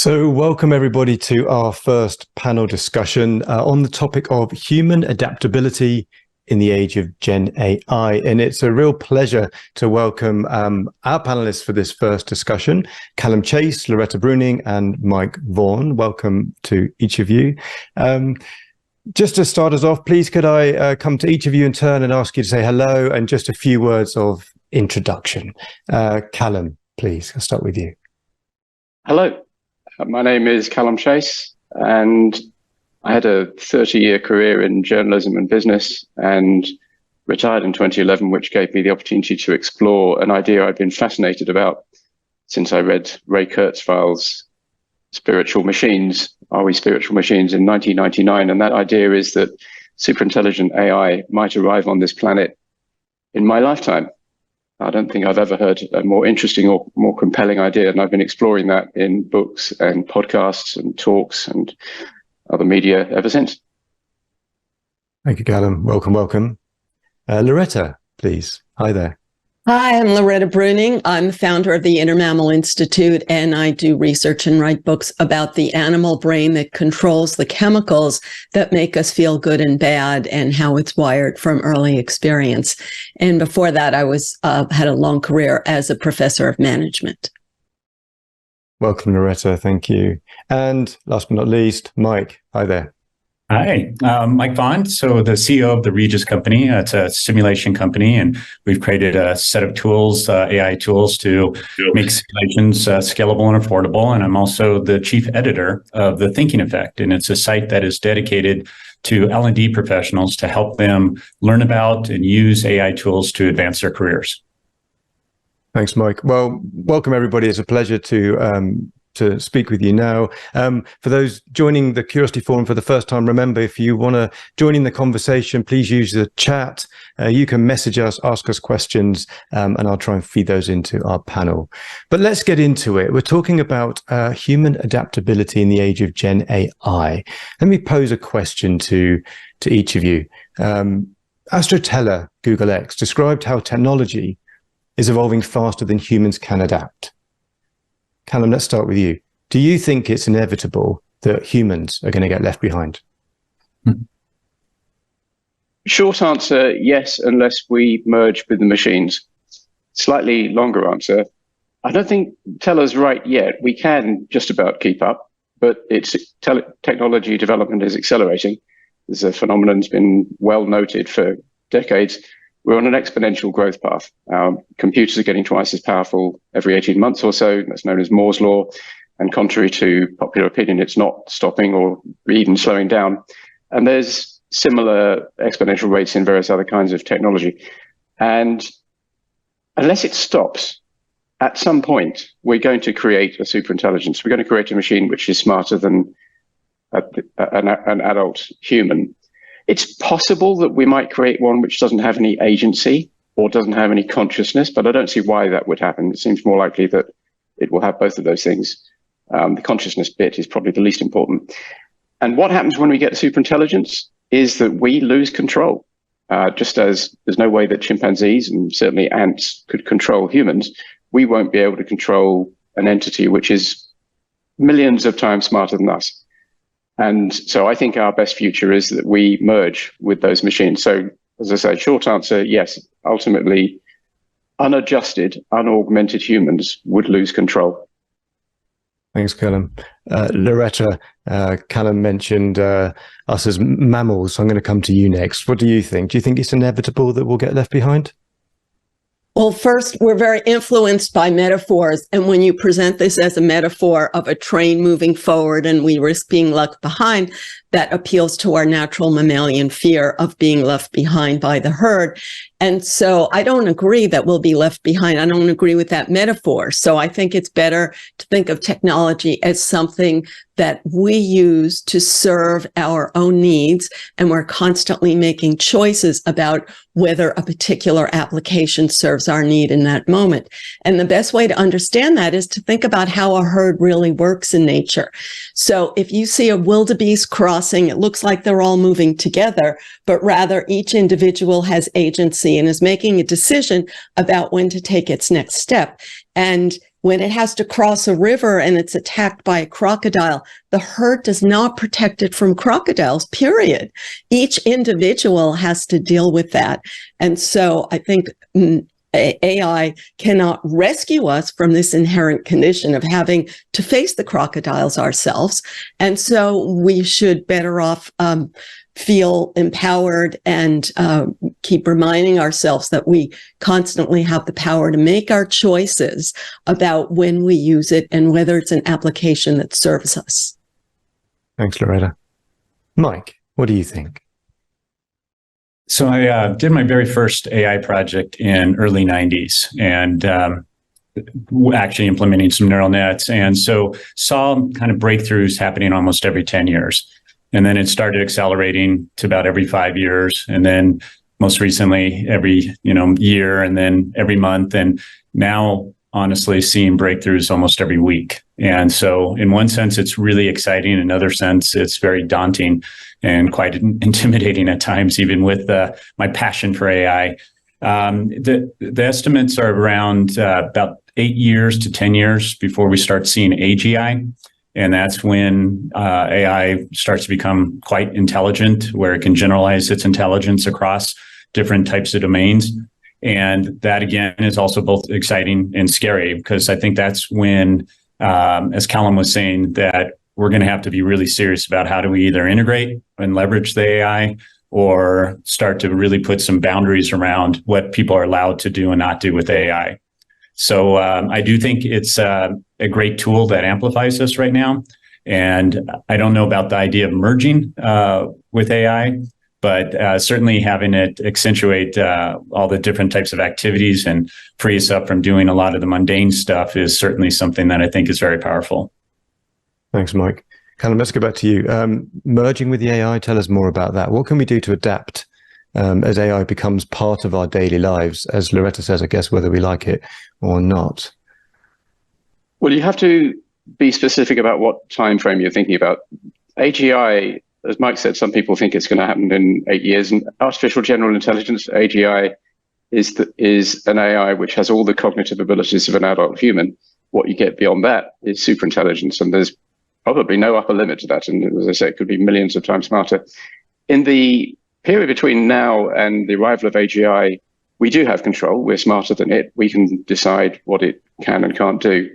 So welcome everybody to our first panel discussion on the topic of human adaptability in the age of Gen AI. And it's a real pleasure to welcome our panelists for this first discussion, Callum Chase, Loretta Bruning, and Mike Vaughan. Welcome to each of you. Just to start us off, please could I come to each of you in turn and ask you to say hello and just a few words of introduction. Callum, please, I'll start with you. Hello. My name is Callum Chase, and I had a 30-year career in journalism and business and retired in 2011, which gave me the opportunity to explore an idea I've been fascinated about since I read Ray Kurzweil's Spiritual Machines, Are We Spiritual Machines, in 1999. And that idea is that superintelligent AI might arrive on this planet in my lifetime. I don't think I've ever heard a more interesting or more compelling idea, and I've been exploring that in books and podcasts and talks and other media ever since. Thank you, Callum. Welcome, welcome. Loretta, please. Hi there. Hi, I'm Loretta Bruning. I'm the founder of the Intermammal Institute, and I do research and write books about the animal brain that controls the chemicals that make us feel good and bad and how it's wired from early experience. And before that, I had a long career as a professor of management. Welcome, Loretta. Thank you. And last but not least, Mike. Hi there. Hi, Mike Vaughan. So the CEO of the Regis company. It's a simulation company, and we've created a set of tools, AI tools, to make simulations scalable and affordable. And I'm also the chief editor of The Thinking Effect, and it's a site that is dedicated to L&D professionals to help them learn about and use AI tools to advance their careers. Thanks, Mike. Well, welcome everybody. It's a pleasure to speak with you now. For those joining the Curiosity Forum for the first time, remember, if you want to join in the conversation, please use the chat. You can message us, ask us questions, and I'll try and feed those into our panel. But let's get into it. We're talking about human adaptability in the age of Gen AI. Let me pose a question to each of you. Astro Teller, Google X, described how technology is evolving faster than humans can adapt. Callum, let's start with you. Do you think it's inevitable that humans are going to get left behind? Short answer, yes, unless we merge with the machines. Slightly longer answer, I don't think Teller's right yet. We can just about keep up, but technology development is accelerating. This is a phenomenon that's been well noted for decades. We're on an exponential growth path. Our computers are getting twice as powerful every 18 months or so. That's known as Moore's Law. And contrary to popular opinion, it's not stopping or even slowing down. And there's similar exponential rates in various other kinds of technology. And unless it stops, at some point, we're going to create a superintelligence. We're going to create a machine which is smarter than an adult human. It's possible that we might create one which doesn't have any agency or doesn't have any consciousness, but I don't see why that would happen. It seems more likely that it will have both of those things. The consciousness bit is probably the least important. And what happens when we get superintelligence is that we lose control. Just as there's no way that chimpanzees and certainly ants could control humans, we won't be able to control an entity which is millions of times smarter than us. And so I think our best future is that we merge with those machines. So, as I say, short answer, yes, ultimately, unadjusted, unaugmented humans would lose control. Thanks, Callum. Loretta, Callum mentioned us as mammals. So I'm going to come to you next. What do you think? Do you think it's inevitable that we'll get left behind? Well, first, we're very influenced by metaphors. And when you present this as a metaphor of a train moving forward and we risk being left behind, that appeals to our natural mammalian fear of being left behind by the herd. And so I don't agree that we'll be left behind. I don't agree with that metaphor. So I think it's better to think of technology as something that we use to serve our own needs. And we're constantly making choices about whether a particular application serves our need in that moment. And the best way to understand that is to think about how a herd really works in nature. So if you see a wildebeest crossing, it looks like they're all moving together, but rather each individual has agency and is making a decision about when to take its next step. And when it has to cross a river and it's attacked by a crocodile, the herd does not protect it from crocodiles, period. Each individual has to deal with that. And so I think AI cannot rescue us from this inherent condition of having to face the crocodiles ourselves. And so we should better off feel empowered and keep reminding ourselves that we constantly have the power to make our choices about when we use it and whether it's an application that serves us. Thanks, Loretta. Mike, what do you think? So I did my very first AI project in early 90s and actually implementing some neural nets. And so saw kind of breakthroughs happening almost every 10 years. And then it started accelerating to about every 5 years. And then most recently, every year, and then every month. And now, honestly, seeing breakthroughs almost every week. And so in one sense, it's really exciting. In another sense, it's very daunting and quite intimidating at times, even with my passion for AI. The estimates are around about 8 years to 10 years before we start seeing AGI. And that's when AI starts to become quite intelligent, where it can generalize its intelligence across different types of domains. And that, again, is also both exciting and scary, because I think that's when, as Callum was saying, that we're going to have to be really serious about how do we either integrate and leverage the AI or start to really put some boundaries around what people are allowed to do and not do with AI. So I do think it's a great tool that amplifies us right now. And I don't know about the idea of merging with AI, but certainly having it accentuate all the different types of activities and free us up from doing a lot of the mundane stuff is certainly something that I think is very powerful. Thanks, Mike. Callum, let's go back to you. Merging with the AI, tell us more about that. What can we do to adapt as AI becomes part of our daily lives, as Loretta says, I guess, whether we like it or not? Well, you have to be specific about what time frame you're thinking about. AGI, as Mike said, some people think it's going to happen in 8 years. And artificial general intelligence, AGI, is an AI which has all the cognitive abilities of an adult human. What you get beyond that is superintelligence, and there's probably no upper limit to that. And as I say, it could be millions of times smarter. In the period between now and the arrival of AGI, we do have control. We're smarter than it. We can decide what it can and can't do.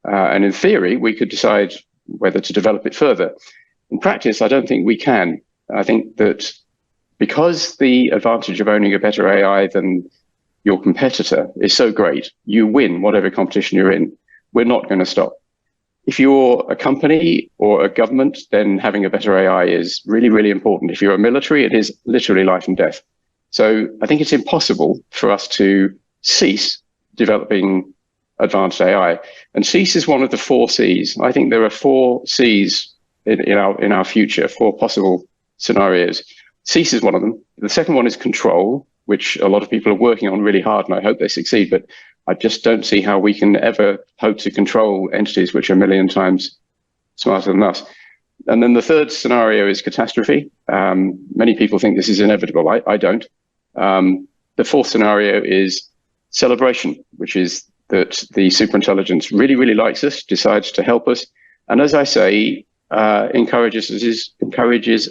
And in theory, we could decide whether to develop it further. In practice, I don't think we can. I think that because the advantage of owning a better AI than your competitor is so great, you win whatever competition you're in. We're not going to stop. If you're a company or a government, then having a better AI is really, really important. If you're a military, it is literally life and death. So I think it's impossible for us to cease developing advanced AI. And cease is one of the 4 C's. I think there are 4 C's in our future, 4 possible scenarios. Cease is one of them. The second one is control, which a lot of people are working on really hard, and I hope they succeed. But I just don't see how we can ever hope to control entities which are a million times smarter than us. And then the third scenario is catastrophe. Many people think this is inevitable. I don't. The fourth scenario is celebration, which is that the superintelligence really, really likes us, decides to help us. And as I say, encourages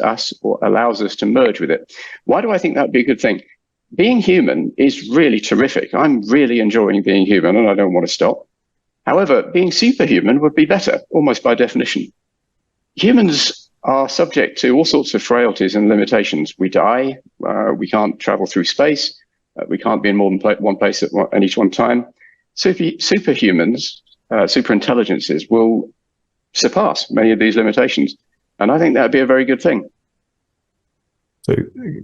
us or allows us to merge with it. Why do I think that would be a good thing? Being human is really terrific. I'm really enjoying being human and I don't want to stop. However, being superhuman would be better, almost by definition. Humans are subject to all sorts of frailties and limitations. We die, we can't travel through space, we can't be in more than one place at any one time. Superhumans, superintelligences will surpass many of these limitations. And I think that would be a very good thing. So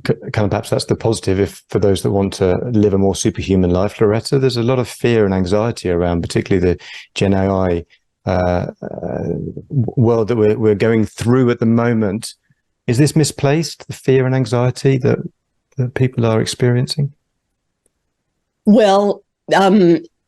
kind of perhaps that's the positive if for those that want to live a more superhuman life. Loretta, there's a lot of fear and anxiety around, particularly the Gen AI world that we're going through at the moment. Is this misplaced, the fear and anxiety that people are experiencing? Well,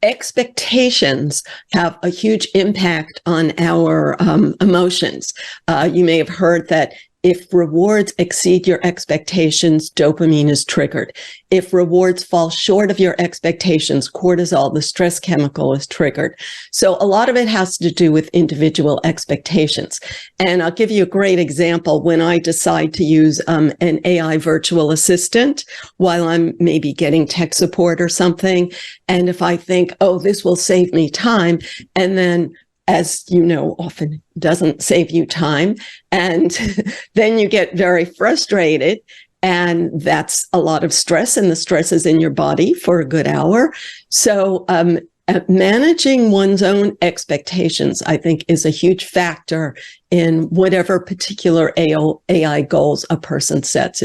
expectations have a huge impact on our emotions. You may have heard that if rewards exceed your expectations, dopamine is triggered. If rewards fall short of your expectations, cortisol, the stress chemical, is triggered. So a lot of it has to do with individual expectations. And I'll give you a great example. When I decide to use an AI virtual assistant while I'm maybe getting tech support or something, and if I think, oh, this will save me time, and then, as you know, often doesn't save you time. And then you get very frustrated. And that's a lot of stress, and the stress is in your body for a good hour. So managing one's own expectations, I think, is a huge factor in whatever particular AI goals a person sets.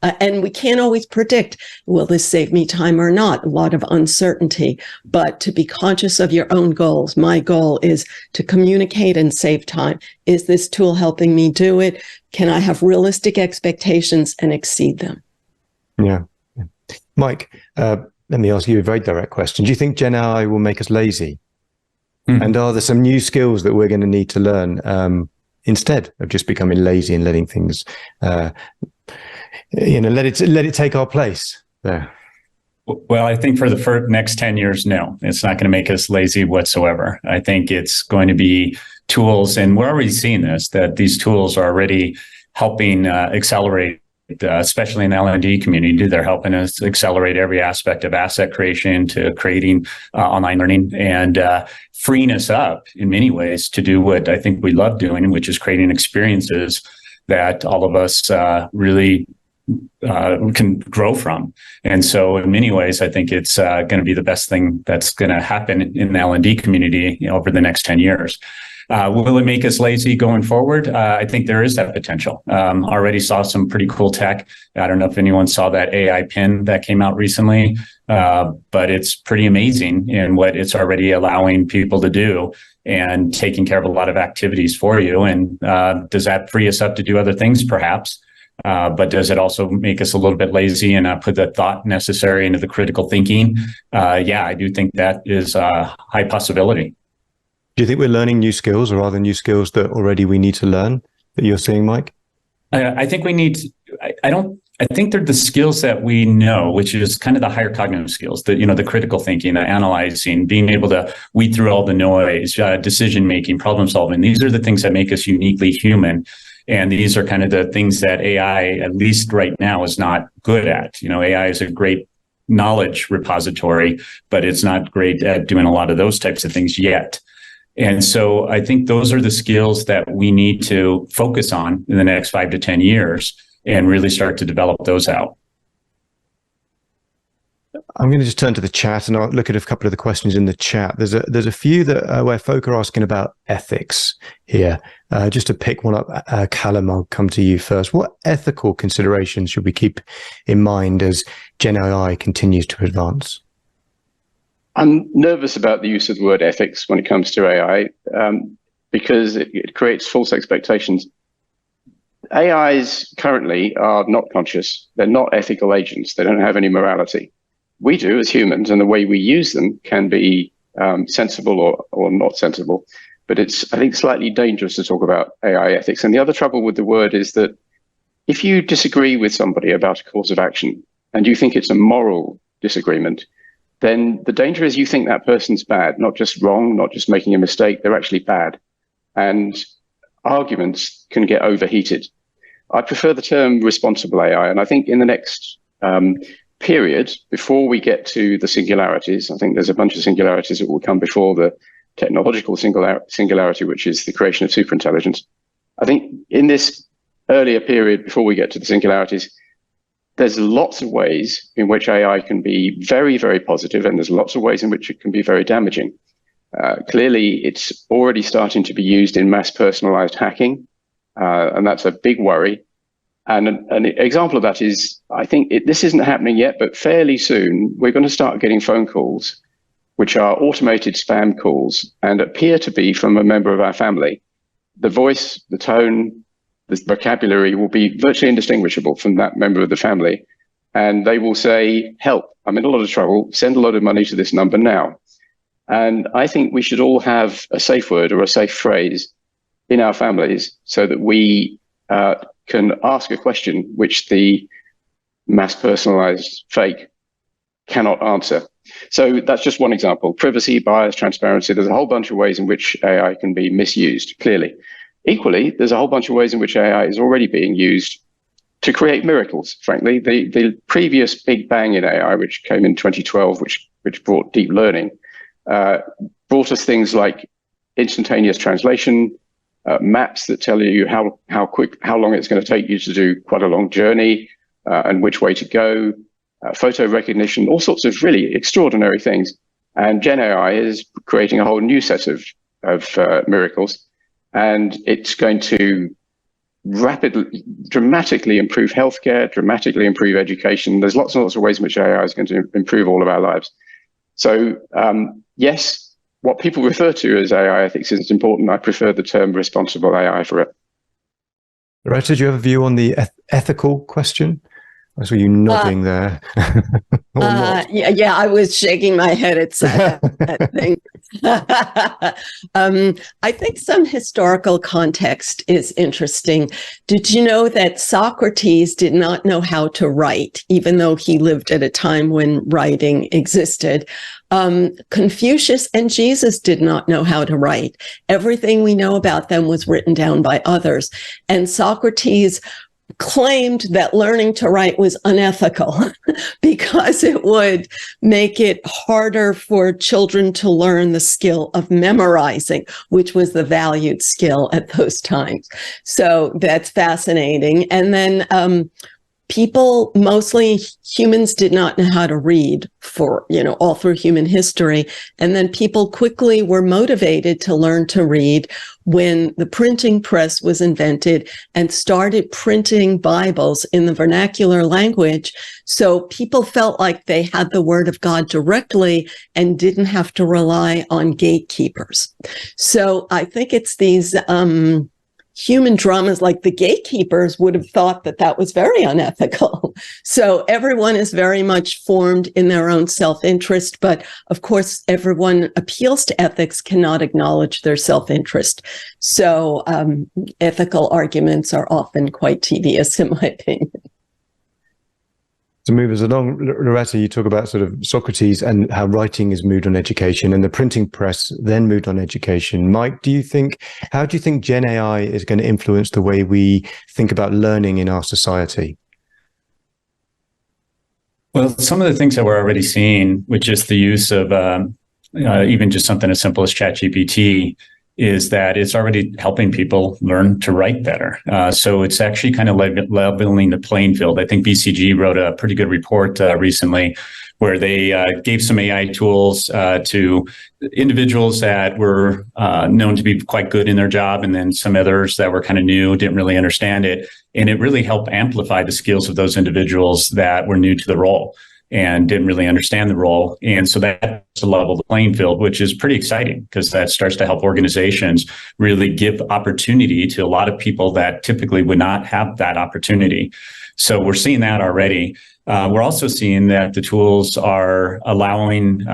And we can't always predict, will this save me time or not? A lot of uncertainty, but to be conscious of your own goals. My goal is to communicate and save time. Is this tool helping me do it? Can I have realistic expectations and exceed them? Yeah. Mike, let me ask you a very direct question. Do you think Gen AI will make us lazy? And are there some new skills that we're going to need to learn instead of just becoming lazy and letting things, let it take our place there? Well, I think for the next 10 years, no, it's not going to make us lazy whatsoever. I think it's going to be tools, and we're already seeing this, that these tools are already helping accelerate, especially in the L&D community. They're helping us accelerate every aspect of asset creation to creating online learning, and freeing us up in many ways to do what I think we love doing, which is creating experiences that all of us really can grow from. And so in many ways, I think it's going to be the best thing that's going to happen in the L&D community, over the next 10 years. Will it make us lazy going forward? I think there is that potential. Already saw some pretty cool tech. I don't know if anyone saw that AI pin that came out recently, but it's pretty amazing in what it's already allowing people to do and taking care of a lot of activities for you. And does that free us up to do other things? Perhaps. But does it also make us a little bit lazy and not put the thought necessary into the critical thinking? Yeah, I do think that is a high possibility. Do you think we're learning new skills, or are there new skills that already we need to learn that you're seeing, Mike? I think we need, I think they're the skills that we know, which is kind of the higher cognitive skills, the critical thinking, the analyzing, being able to weed through all the noise, decision making, problem solving. These are the things that make us uniquely human. And these are kind of the things that AI, at least right now, is not good at. AI is a great knowledge repository, but it's not great at doing a lot of those types of things yet. And so I think those are the skills that we need to focus on in the next 5 to 10 years and really start to develop those out. I'm going to just turn to the chat and I'll look at a couple of the questions in the chat. There's a few that where folk are asking about ethics here. Just to pick one up, Callum, I'll come to you first. What ethical considerations should we keep in mind as Gen AI continues to advance? I'm nervous about the use of the word ethics when it comes to AI because it creates false expectations. AIs currently are not conscious. They're not ethical agents. They don't have any morality. We do as humans, and the way we use them can be sensible or not sensible. But it's, I think, slightly dangerous to talk about AI ethics. And the other trouble with the word is that if you disagree with somebody about a course of action and you think it's a moral disagreement, then the danger is you think that person's bad, not just wrong, not just making a mistake, they're actually bad. And arguments can get overheated. I prefer the term responsible AI. And I think in the next period, before we get to the singularities, I think there's a bunch of singularities that will come before the technological singularity, which is the creation of superintelligence. I think in this earlier period, before we get to the singularities, there's lots of ways in which AI can be very, very positive, and there's lots of ways in which it can be very damaging. Clearly, it's already starting to be used in mass personalized hacking, and that's a big worry. And an example of that is, I think this isn't happening yet, but fairly soon, we're going to start getting phone calls, which are automated spam calls and appear to be from a member of our family. The voice, the tone, the vocabulary will be virtually indistinguishable from that member of the family. And they will say, help, I'm in a lot of trouble, send a lot of money to this number now. And I think we should all have a safe word or a safe phrase in our families so that we can ask a question which the mass personalized fake cannot answer. So that's just one example. Privacy, bias, transparency. There's a whole bunch of ways in which AI can be misused, clearly. Equally, there's a whole bunch of ways in which AI is already being used to create miracles, frankly. The previous big bang in AI, which came in 2012, which brought deep learning, brought us things like instantaneous translation, maps that tell you how long it's going to take you to do quite a long journey, and which way to go, photo recognition, all sorts of really extraordinary things. And Gen AI is creating a whole new set of miracles, and it's going to dramatically improve healthcare, dramatically improve education. There's lots and lots of ways in which AI is going to improve all of our lives. So yes, what people refer to as AI ethics is important. I prefer the term responsible AI for it. Loretta, do you have a view on the ethical question? I saw you nodding there. Yeah, I was shaking my head at that thing. I think some historical context is interesting. Did you know that Socrates did not know how to write, even though he lived at a time when writing existed? Confucius and Jesus did not know how to write. Everything we know about them was written down by others. And Socrates claimed that learning to write was unethical because it would make it harder for children to learn the skill of memorizing, which was the valued skill at those times. So that's fascinating. And then people, mostly humans, did not know how to read for, all through human history. And then people quickly were motivated to learn to read when the printing press was invented and started printing Bibles in the vernacular language. So people felt like they had the word of God directly and didn't have to rely on gatekeepers. So I think it's these human dramas, like the gatekeepers would have thought that that was very unethical. So everyone is very much formed in their own self-interest, but of course, everyone appeals to ethics cannot acknowledge their self-interest. So ethical arguments are often quite tedious, in my opinion. To move us along, Loretta, you talk about sort of Socrates and how writing is moved on education, and the printing press then moved on education. Mike, how do you think Gen AI is going to influence the way we think about learning in our society? Well, some of the things that we're already seeing, which is the use of even just something as simple as ChatGPT, is that it's already helping people learn to write better. So it's actually kind of leveling the playing field. I think BCG wrote a pretty good report recently where they gave some AI tools to individuals that were known to be quite good in their job, and then some others that were kind of new, didn't really understand it. And it really helped amplify the skills of those individuals that were new to the role and didn't really understand the role. And so that's a level the playing field, which is pretty exciting because that starts to help organizations really give opportunity to a lot of people that typically would not have that opportunity. So we're seeing that already. We're also seeing that the tools are allowing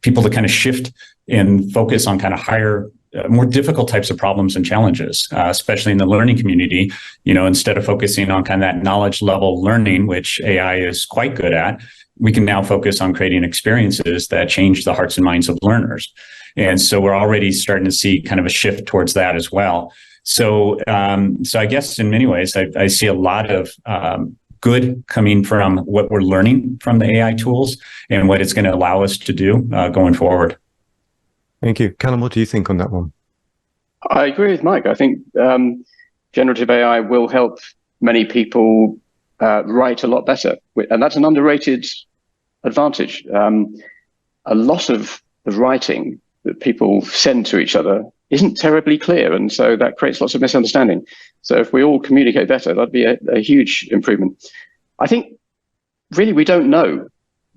people to kind of shift and focus on kind of higher, more difficult types of problems and challenges, especially in the learning community. Instead of focusing on kind of that knowledge level learning, which AI is quite good at, we can now focus on creating experiences that change the hearts and minds of learners. And so we're already starting to see kind of a shift towards that as well. So I guess in many ways, I see a lot of good coming from what we're learning from the AI tools and what it's going to allow us to do going forward. Thank you. Callum, what do you think on that one? I agree with Mike. I think generative AI will help many people write a lot better. And that's an underrated advantage. A lot of the writing that people send to each other isn't terribly clear. And so that creates lots of misunderstanding. So if we all communicate better, that'd be a huge improvement. I think really we don't know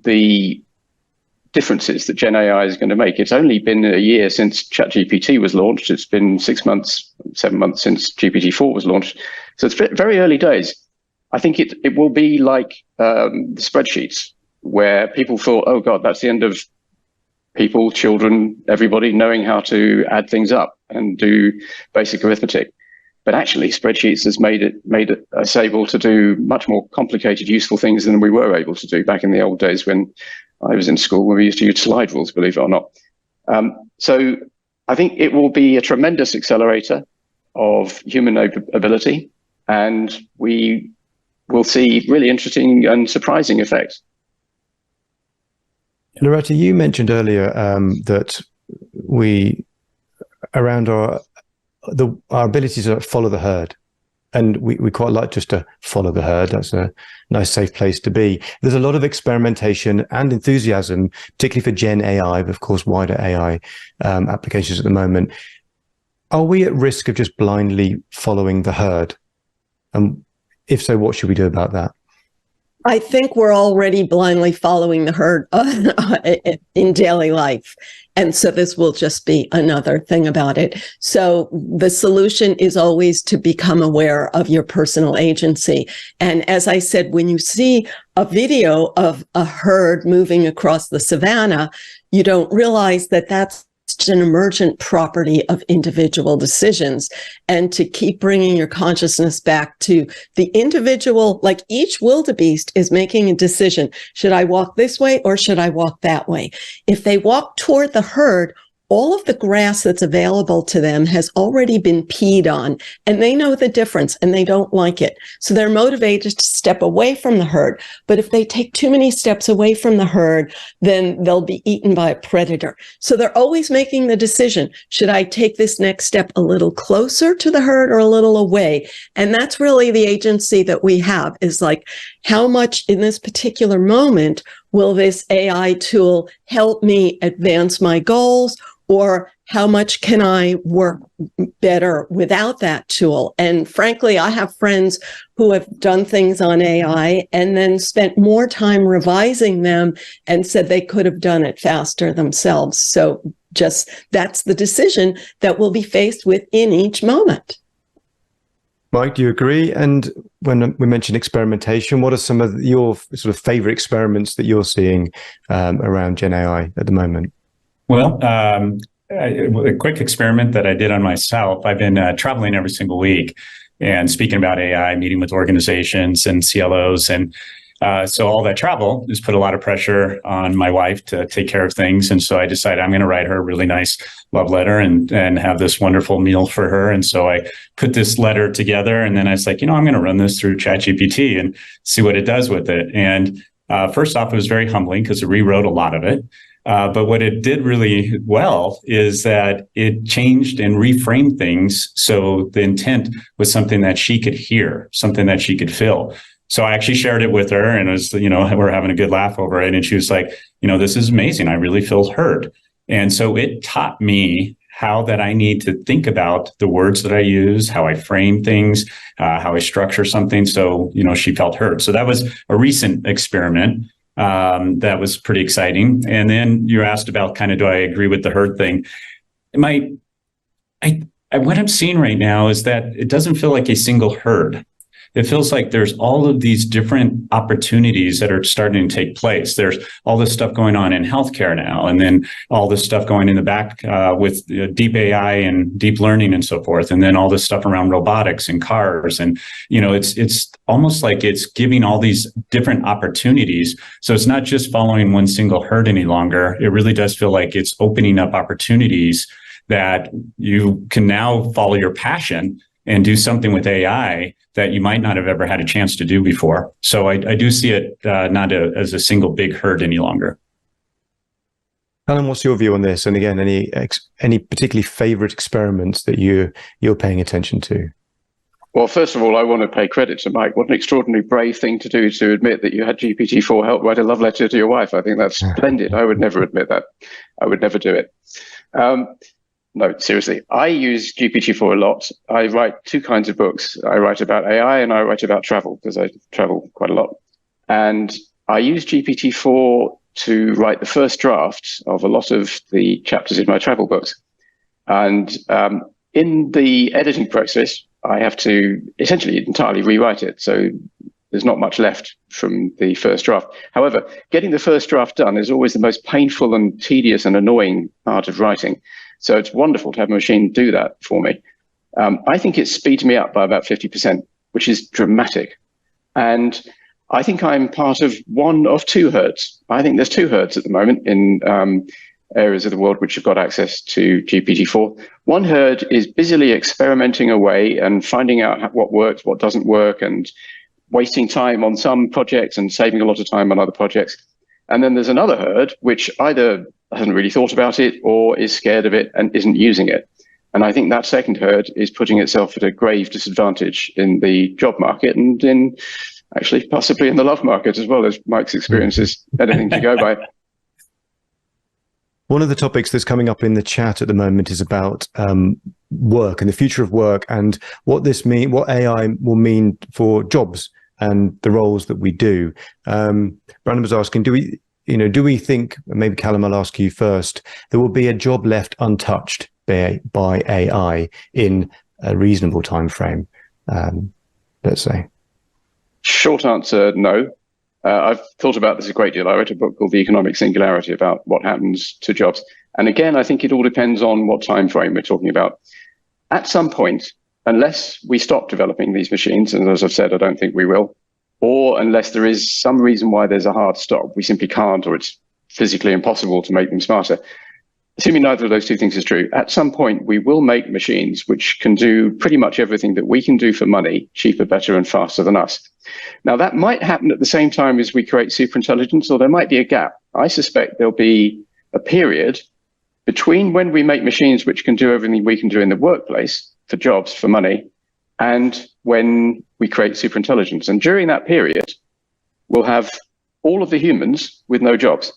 the differences that Gen AI is going to make. It's only been a year since ChatGPT was launched. It's been 7 months since GPT-4 was launched. So it's very early days. I think it will be like spreadsheets where people thought, oh God, that's the end of people, children, everybody knowing how to add things up and do basic arithmetic. But actually, spreadsheets has made us able to do much more complicated, useful things than we were able to do back in the old days when I was in school, when we used to use slide rules, believe it or not. So I think it will be a tremendous accelerator of human ability, and we will see really interesting and surprising effects. Loretta, you mentioned earlier that around our ability to follow the herd, and we quite like just to follow the herd. That's a nice, safe place to be. There's a lot of experimentation and enthusiasm, particularly for Gen AI, but of course, wider AI applications at the moment. Are we at risk of just blindly following the herd? And if so, what should we do about that? I think we're already blindly following the herd in daily life. And so this will just be another thing about it. So the solution is always to become aware of your personal agency. And as I said, when you see a video of a herd moving across the savannah, you don't realize that that's an emergent property of individual decisions, and to keep bringing your consciousness back to the individual, like each wildebeest is making a decision. Should I walk this way or should I walk that way? If they walk toward the herd, all of the grass that's available to them has already been peed on, and they know the difference and they don't like it. So they're motivated to step away from the herd. But if they take too many steps away from the herd, then they'll be eaten by a predator. So they're always making the decision, should I take this next step a little closer to the herd or a little away? And that's really the agency that we have, is like, how much in this particular moment will this AI tool help me advance my goals? Or how much can I work better without that tool? And frankly, I have friends who have done things on AI and then spent more time revising them and said they could have done it faster themselves. So just that's the decision that we'll be faced with in each moment. Mike, do you agree? And when we mentioned experimentation, what are some of your sort of favorite experiments that you're seeing around Gen AI at the moment? Well, a quick experiment that I did on myself. I've been traveling every single week and speaking about AI, meeting with organizations and CLOs. And so all that travel has put a lot of pressure on my wife to take care of things. And so I decided I'm going to write her a really nice love letter and have this wonderful meal for her. And so I put this letter together, and then I was like, I'm going to run this through ChatGPT and see what it does with it. And first off, it was very humbling because it rewrote a lot of it. But what it did really well is that it changed and reframed things. So the intent was something that she could hear, something that she could feel. So I actually shared it with her, and it was, we're having a good laugh over it. And she was like, this is amazing. I really feel heard. And so it taught me how that I need to think about the words that I use, how I frame things, how I structure something. So, she felt heard. So that was a recent experiment. That was pretty exciting. And then you asked about do I agree with the herd thing? What I'm seeing right now is that it doesn't feel like a single herd. It feels like there's all of these different opportunities that are starting to take place. There's all this stuff going on in healthcare now, and then all this stuff going in the back with deep AI and deep learning and so forth. And then all this stuff around robotics and cars. And, it's almost like it's giving all these different opportunities. So it's not just following one single herd any longer. It really does feel like it's opening up opportunities that you can now follow your passion and do something with AI that you might not have ever had a chance to do before. So I do see it not as a single big herd any longer. Alan, what's your view on this? And again, any particularly favorite experiments that you're paying attention to? Well, first of all, I want to pay credit to Mike. What an extraordinary brave thing to do, to admit that you had GPT-4 help write a love letter to your wife. I think that's splendid. I would never admit that. I would never do it. No, seriously, I use GPT-4 a lot. I write two kinds of books. I write about AI and I write about travel, because I travel quite a lot. And I use GPT-4 to write the first draft of a lot of the chapters in my travel books. And in the editing process, I have to essentially entirely rewrite it. So there's not much left from the first draft. However, getting the first draft done is always the most painful and tedious and annoying part of writing. So it's wonderful to have a machine do that for me. I think it speeds me up by about 50%, which is dramatic. And I think I'm part of one of two herds. I think there's two herds at the moment in areas of the world which have got access to GPT-4. One herd is busily experimenting away and finding out what works, what doesn't work, and wasting time on some projects and saving a lot of time on other projects. And then there's another herd which either hasn't really thought about it or is scared of it and isn't using it. And I think that second herd is putting itself at a grave disadvantage in the job market and in actually possibly in the love market as well, as Mike's experience is anything to go by. One of the topics that's coming up in the chat at the moment is about work and the future of work and what AI will mean for jobs and the roles that we do. Brandon was asking, do we think, maybe Callum, I'll ask you first, there will be a job left untouched by AI in a reasonable time frame, let's say? Short answer, no. I've thought about this a great deal. I wrote a book called The Economic Singularity about what happens to jobs. And again, I think it all depends on what time frame we're talking about. At some point, unless we stop developing these machines, and as I've said, I don't think we will, or unless there is some reason why there's a hard stop, we simply can't, or it's physically impossible to make them smarter. Assuming neither of those two things is true, at some point we will make machines which can do pretty much everything that we can do for money, cheaper, better, and faster than us. Now, that might happen at the same time as we create superintelligence, or there might be a gap. I suspect there'll be a period between when we make machines which can do everything we can do in the workplace for jobs, for money, and when we create superintelligence. And during that period, we'll have all of the humans with no jobs,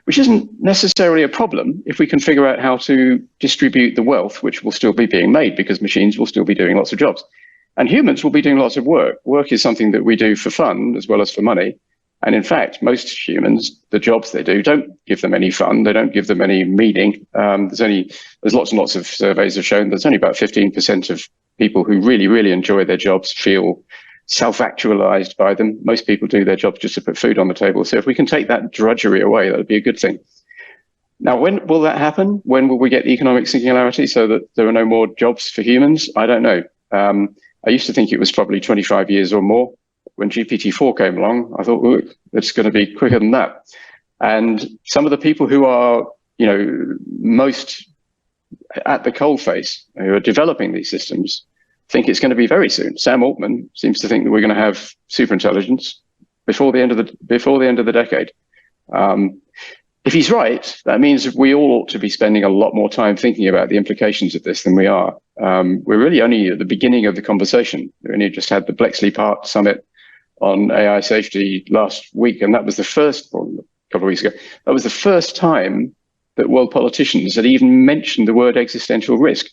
which isn't necessarily a problem if we can figure out how to distribute the wealth, which will still be being made because machines will still be doing lots of jobs. And humans will be doing lots of work. Work is something that we do for fun as well as for money. And in fact, most humans, the jobs they do don't give them any fun. They don't give them any meaning. There's lots and lots of surveys have shown there's only about 15% of people who really, really enjoy their jobs feel self-actualized by them. Most people do their jobs just to put food on the table. So if we can take that drudgery away, that would be a good thing. Now, when will that happen? When will we get the economic singularity so that there are no more jobs for humans? I don't know. I used to think it was probably 25 years or more. When GPT-4 came along, I thought, oh, it's going to be quicker than that. And some of the people who are, most at the coalface, who are developing these systems, think it's going to be very soon. Sam Altman seems to think that we're going to have superintelligence before the end of the decade. If he's right, that means we all ought to be spending a lot more time thinking about the implications of this than we are. We're really only at the beginning of the conversation. We only just had the Bletchley Park Summit on AI safety last week, and that was the first, or a couple of weeks ago, that was the first time that world politicians had even mentioned the word existential risk.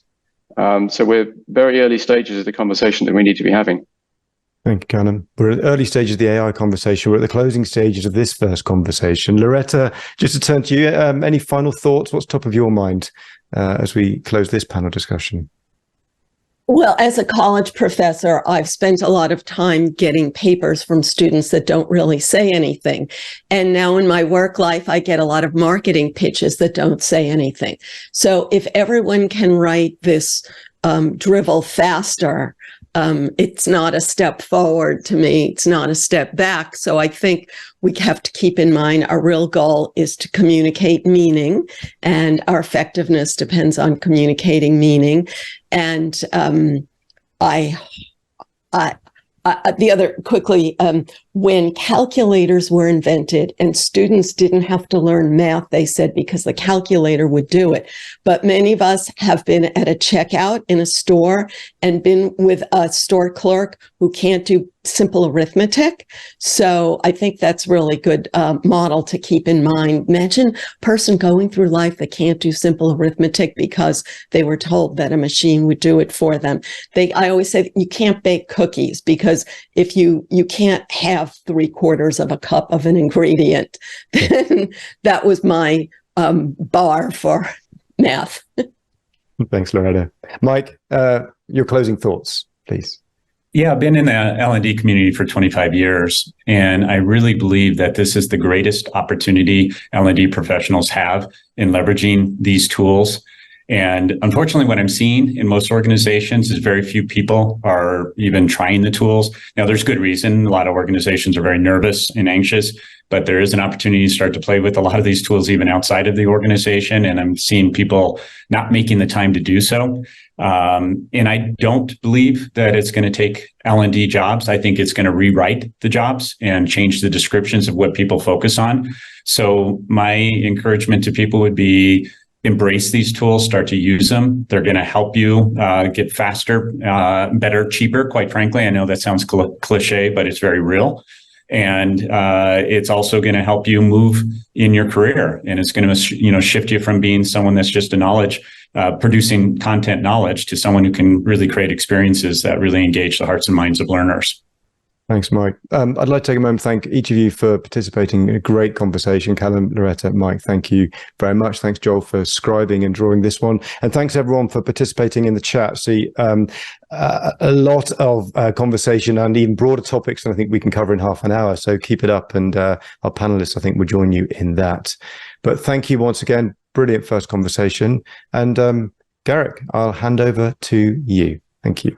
So we're very early stages of the conversation that we need to be having. Thank you, Callum. We're at the early stages of the AI conversation. We're at the closing stages of this first conversation. Loretta, just to turn to you, any final thoughts? What's top of your mind as we close this panel discussion? Well, as a college professor, I've spent a lot of time getting papers from students that don't really say anything. And now in my work life, I get a lot of marketing pitches that don't say anything. So if everyone can write this drivel faster, it's not a step forward to me. It's not a step back. So I think we have to keep in mind our real goal is to communicate meaning, and our effectiveness depends on communicating meaning. And the other quickly, when calculators were invented and students didn't have to learn math, they said because the calculator would do it. But many of us have been at a checkout in a store and been with a store clerk who can't do simple arithmetic. So I think that's really good model to keep in mind. Imagine a person going through life that can't do simple arithmetic because they were told that a machine would do it for them. I always say you can't bake cookies because if you can't have 3/4 of a cup of an ingredient, then that was my bar for math. Thanks, Loretta. Mike, your closing thoughts, please. Yeah, I've been in the L&D community for 25 years, and I really believe that this is the greatest opportunity L&D professionals have in leveraging these tools. And unfortunately, what I'm seeing in most organizations is very few people are even trying the tools. Now, there's good reason. A lot of organizations are very nervous and anxious, but there is an opportunity to start to play with a lot of these tools even outside of the organization. And I'm seeing people not making the time to do so. And I don't believe that it's going to take L&D jobs. I think it's going to rewrite the jobs and change the descriptions of what people focus on. So my encouragement to people would be, embrace these tools, start to use them. They're going to help you get faster, better, cheaper, quite frankly. I know that sounds cliche, but it's very real. And it's also going to help you move in your career. And it's going to, shift you from being someone that's just a knowledge, producing content knowledge, to someone who can really create experiences that really engage the hearts and minds of learners. Thanks, Mike. I'd like to take a moment to thank each of you for participating in a great conversation. Callum, Loretta, Mike, thank you very much. Thanks, Joel, for scribing and drawing this one. And thanks, everyone, for participating in the chat. See, a lot of conversation and even broader topics than I think we can cover in half an hour. So keep it up, and our panelists, I think, will join you in that. But thank you once again. Brilliant first conversation. And Garrick, I'll hand over to you. Thank you.